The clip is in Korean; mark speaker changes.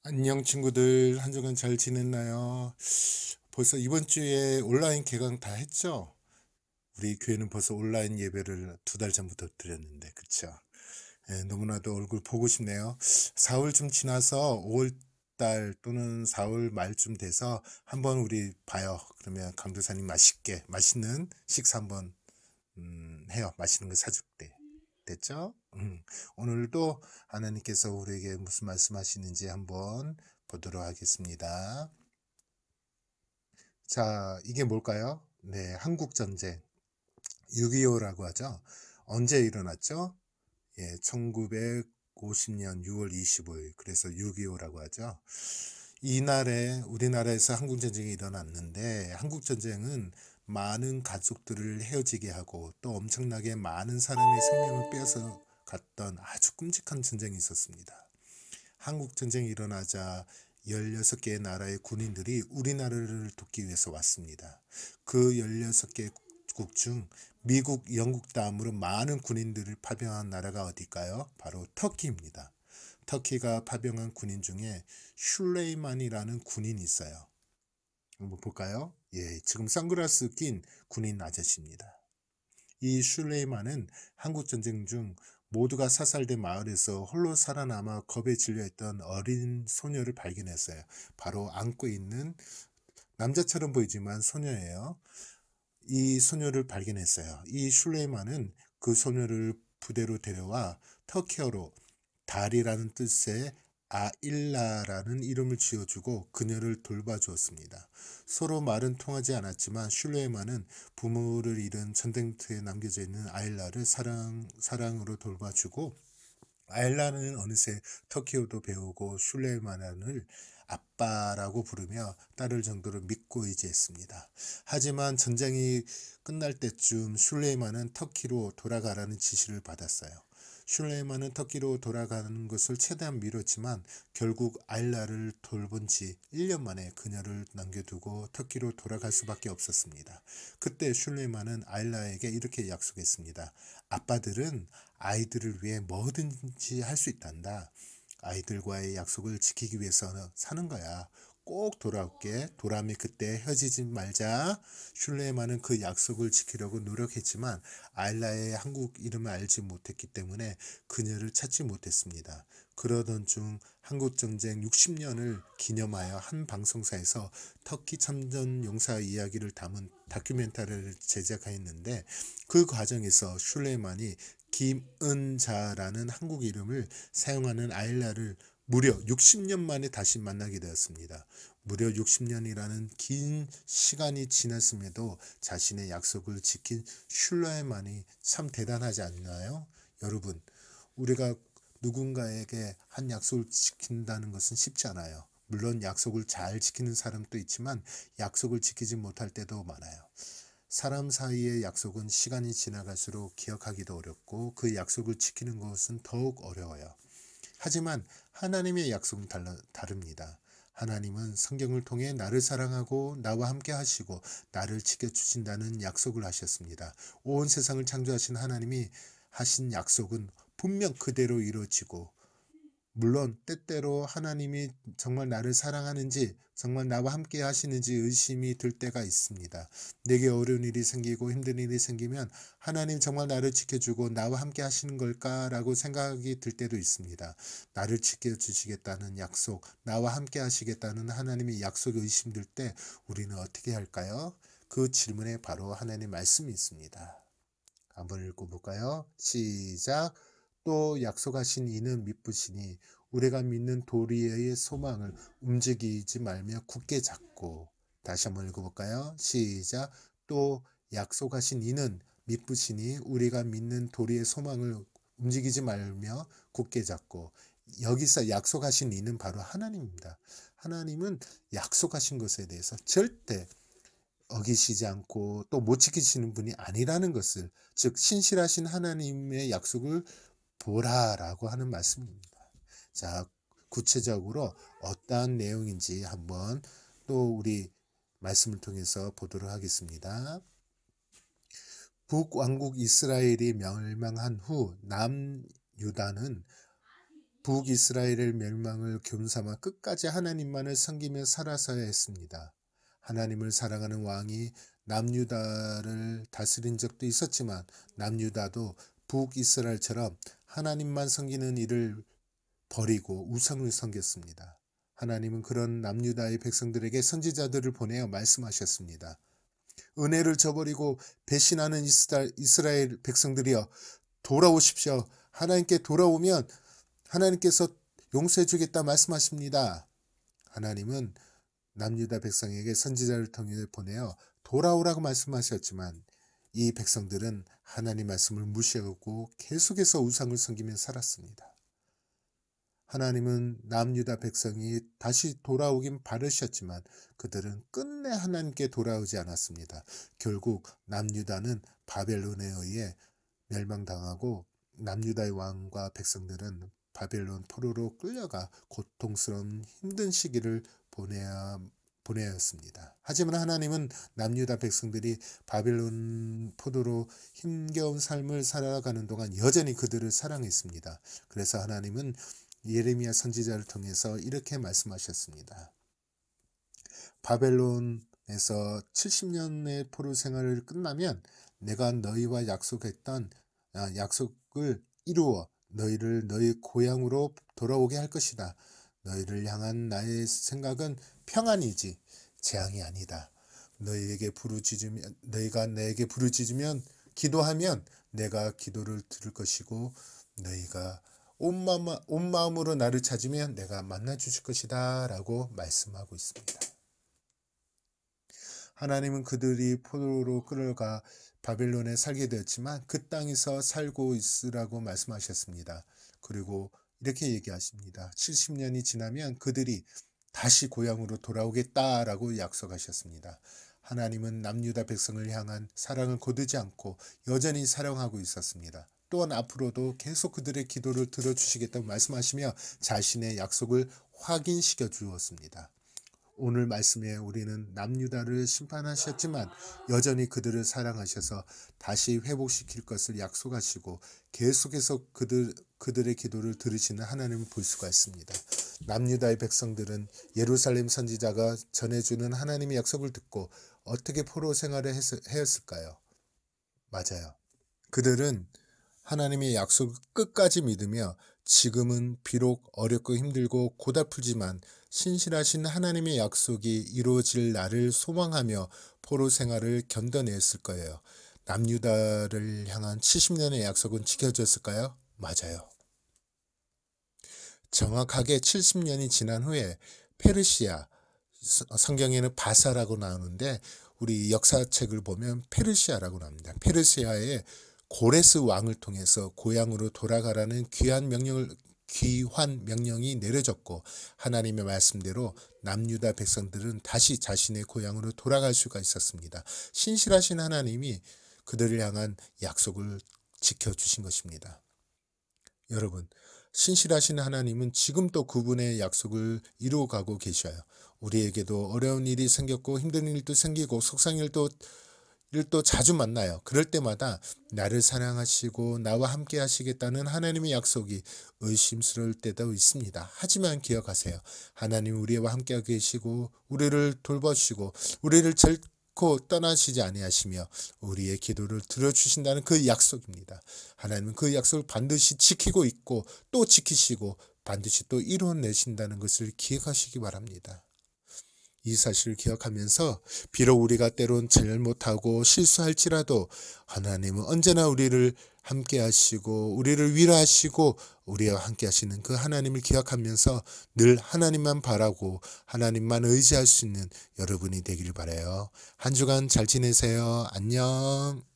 Speaker 1: 안녕 친구들, 한 주간 잘 지냈나요? 벌써 이번 주에 온라인 개강 다 했죠? 우리 교회는 벌써 온라인 예배를 2달 전부터 드렸는데, 그쵸? 예, 너무나도 얼굴 보고 싶네요. 4월 좀 지나서 5월 달 또는 4월 말쯤 돼서 한번 우리 봐요. 그러면 강도사님 맛있는 식사 한번 해요. 맛있는 거 사줄게. 됐죠? 오늘도 하나님께서 우리에게 무슨 말씀하시는지 한번 보도록 하겠습니다. 자, 이게 뭘까요? 네, 한국전쟁 6.25라고 하죠. 언제 일어났죠? 예, 1950년 6월 25일. 그래서 6.25라고 하죠. 이날에 우리나라에서 한국전쟁이 일어났는데, 한국전쟁은 많은 가족들을 헤어지게 하고 또 엄청나게 많은 사람의 생명을 빼앗아 갔던 아주 끔찍한 전쟁이 있었습니다. 한국전쟁이 일어나자 16개의 나라의 군인들이 우리나라를 돕기 위해서 왔습니다. 그 16개 국 중 미국, 영국 다음으로 많은 군인들을 파병한 나라가 어딜까요? 바로 터키입니다. 터키가 파병한 군인 중에 슐레이만이라는 군인이 있어요. 한번 볼까요? 예, 지금 선글라스 낀 군인 아저씨입니다. 이 슐레이만은 한국전쟁 중 모두가 사살된 마을에서 홀로 살아남아 겁에 질려있던 어린 소녀를 발견했어요. 바로 안고 있는 남자처럼 보이지만 소녀예요. 이 소녀를 발견했어요. 이 슐레이만은 그 소녀를 부대로 데려와 터키어로 달이라는 뜻의 아일라라는 이름을 지어주고 그녀를 돌봐주었습니다. 서로 말은 통하지 않았지만 슐레이만은 부모를 잃은 전쟁터에 남겨져 있는 아일라를 사랑으로 돌봐주고, 아일라는 어느새 터키어도 배우고 슐레이만을 아빠라고 부르며 따를 정도로 믿고 의지했습니다. 하지만 전쟁이 끝날 때쯤 슐레이만은 터키로 돌아가라는 지시를 받았어요. 슐레이만은 터키로 돌아가는 것을 최대한 미뤘지만 결국 아일라를 돌본 지 1년 만에 그녀를 남겨두고 터키로 돌아갈 수밖에 없었습니다. 그때 슐레이만은 아일라에게 이렇게 약속했습니다. 아빠들은 아이들을 위해 뭐든지 할 수 있단다. 아이들과의 약속을 지키기 위해서 사는 거야. 꼭 돌아올게. 도람이 그때 헤어지지 말자. 슐레이만은 그 약속을 지키려고 노력했지만 아일라의 한국 이름을 알지 못했기 때문에 그녀를 찾지 못했습니다. 그러던 중 한국전쟁 60년을 기념하여 한 방송사에서 터키 참전 용사 이야기를 담은 다큐멘터리를 제작하였는데, 그 과정에서 슐레이만이 김은자라는 한국 이름을 사용하는 아일라를 무려 60년 만에 다시 만나게 되었습니다. 무려 60년이라는 긴 시간이 지났음에도 자신의 약속을 지킨 슐레이만이 참 대단하지 않나요? 여러분, 우리가 누군가에게 한 약속을 지킨다는 것은 쉽지 않아요. 물론 약속을 잘 지키는 사람도 있지만 약속을 지키지 못할 때도 많아요. 사람 사이의 약속은 시간이 지나갈수록 기억하기도 어렵고 그 약속을 지키는 것은 더욱 어려워요. 하지만 하나님의 약속은 다릅니다. 하나님은 성경을 통해 나를 사랑하고 나와 함께 하시고 나를 지켜주신다는 약속을 하셨습니다. 온 세상을 창조하신 하나님이 하신 약속은 분명 그대로 이루어지고, 물론 때때로 하나님이 정말 나를 사랑하는지, 정말 나와 함께 하시는지 의심이 들 때가 있습니다. 내게 어려운 일이 생기고 힘든 일이 생기면 하나님 정말 나를 지켜주고 나와 함께 하시는 걸까라고 생각이 들 때도 있습니다. 나를 지켜주시겠다는 약속, 나와 함께 하시겠다는 하나님의 약속에 의심될 때 우리는 어떻게 할까요? 그 질문에 바로 하나님의 말씀이 있습니다. 한번 읽어볼까요? 시작. 또 약속하신 이는 미쁘시니 우리가 믿는 도리의 소망을 움직이지 말며 굳게 잡고. 다시 한번 읽어볼까요? 시작. 또 약속하신 이는 미쁘시니 우리가 믿는 도리의 소망을 움직이지 말며 굳게 잡고. 여기서 약속하신 이는 바로 하나님입니다. 하나님은 약속하신 것에 대해서 절대 어기시지 않고 또 못 지키시는 분이 아니라는 것을, 즉 신실하신 하나님의 약속을 보라라고 하는 말씀입니다. 자, 구체적으로 어떠한 내용인지 한번 또 우리 말씀을 통해서 보도록 하겠습니다. 북왕국 이스라엘이 멸망한 후 남유다는 북이스라엘의 멸망을 겸삼아 끝까지 하나님만을 섬기며 살아서야 했습니다. 하나님을 사랑하는 왕이 남유다를 다스린 적도 있었지만 남유다도 북이스라엘처럼 하나님만 섬기는 일을 버리고 우상을 섬겼습니다. 하나님은 그런 남유다의 백성들에게 선지자들을 보내어 말씀하셨습니다. 은혜를 저버리고 배신하는 이스라엘 백성들이여 돌아오십시오. 하나님께 돌아오면 하나님께서 용서해 주겠다 말씀하십니다. 하나님은 남유다 백성에게 선지자를 통해 보내어 돌아오라고 말씀하셨지만 이 백성들은 하나님 말씀을 무시하고 계속해서 우상을 섬기며 살았습니다. 하나님은 남유다 백성이 다시 돌아오긴 바라셨지만 그들은 끝내 하나님께 돌아오지 않았습니다. 결국 남유다는 바벨론에 의해 멸망당하고 남유다의 왕과 백성들은 바벨론 포로로 끌려가 고통스러운 힘든 시기를 보내야 했습니다. 하지만 하나님은 남유다 백성들이 바벨론 포로로 힘겨운 삶을 살아가는 동안 여전히 그들을 사랑했습니다. 그래서 하나님은 예레미야 선지자를 통해서 이렇게 말씀하셨습니다. 바벨론에서 70년의 포로 생활을 끝나면 내가 너희와 약속했던 약속을 이루어 너희를 너희 고향으로 돌아오게 할 것이다. 너희를 향한 나의 생각은 평안이지 재앙이 아니다. 너희가 내게 부르짖으면 기도하면 내가 기도를 들을 것이고 너희가 온 마음으로 나를 찾으면 내가 만나 주실 것이다 라고 말씀하고 있습니다. 하나님은 그들이 포로로 끌어가 바벨론에 살게 되었지만 그 땅에서 살고 있으라고 말씀하셨습니다. 그리고 이렇게 얘기하십니다. 70년이 지나면 그들이 다시 고향으로 돌아오겠다라고 약속하셨습니다. 하나님은 남유다 백성을 향한 사랑을 거두지 않고 여전히 사랑하고 있었습니다. 또한 앞으로도 계속 그들의 기도를 들어주시겠다고 말씀하시며 자신의 약속을 확인시켜 주었습니다. 오늘 말씀에 우리는 남유다를 심판하셨지만 여전히 그들을 사랑하셔서 다시 회복시킬 것을 약속하시고 계속해서 그들의 기도를 들으시는 하나님을 볼 수가 있습니다. 남유다의 백성들은 예루살렘 선지자가 전해주는 하나님의 약속을 듣고 어떻게 포로 생활을 하였을까요? 맞아요. 그들은 하나님의 약속을 끝까지 믿으며 지금은 비록 어렵고 힘들고 고달프지만 신실하신 하나님의 약속이 이루어질 날을 소망하며 포로 생활을 견뎌냈을 거예요. 남유다를 향한 70년의 약속은 지켜졌을까요? 맞아요. 정확하게 70년이 지난 후에 페르시아, 성경에는 바사라고 나오는데 우리 역사책을 보면 페르시아라고 나옵니다. 페르시아의 고레스 왕을 통해서 고향으로 돌아가라는 귀한 명령이 내려졌고 하나님의 말씀대로 남유다 백성들은 다시 자신의 고향으로 돌아갈 수가 있었습니다. 신실하신 하나님이 그들을 향한 약속을 지켜주신 것입니다. 여러분, 신실하신 하나님은 지금도 그분의 약속을 이루어가고 계셔요. 우리에게도 어려운 일이 생겼고 힘든 일도 생기고 속상한 일도 자주 만나요. 그럴 때마다 나를 사랑하시고 나와 함께 하시겠다는 하나님의 약속이 의심스러울 때도 있습니다. 하지만 기억하세요. 하나님 우리와 함께 계시고 우리를 돌보시고 우리를 결코 떠나시지 아니하시며 우리의 기도를 들어주신다는 그 약속입니다. 하나님은 그 약속을 반드시 지키고 있고 또 지키시고 반드시 또 이루어내신다는 것을 기억하시기 바랍니다. 이 사실을 기억하면서 비록 우리가 때론 잘못하고 실수할지라도 하나님은 언제나 우리를 함께 하시고 우리를 위로하시고 우리와 함께 하시는 그 하나님을 기억하면서 늘 하나님만 바라고 하나님만 의지할 수 있는 여러분이 되길 바라요. 한 주간 잘 지내세요. 안녕.